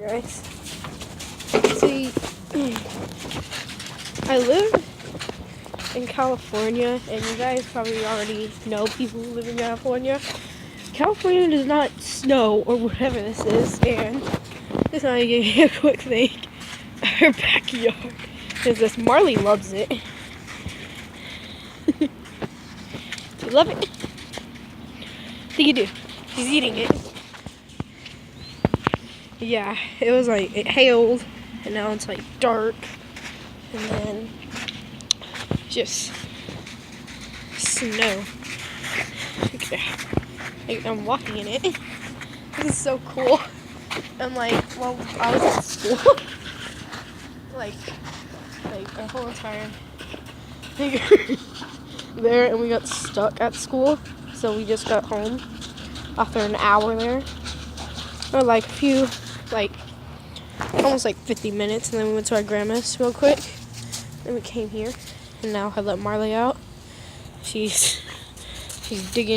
guys. See, I live in California, and you guys probably already know people who live in California. California does not snow or whatever this is, and just want to give you a quick thing. Our backyard is this. Marley loves it. You love it? I think you do. She's eating it. Yeah, it was like, it hailed, and now it's like dark, and then just snow. Okay. I'm walking in it. This is so cool. And like, well, I was at school, like the whole entire thing there, and we got stuck at school, so we just got home after an hour there, or like a few, like almost like 50 minutes, and then we went to our grandma's real quick. Then we came here, and now I let Marley out. She's digging.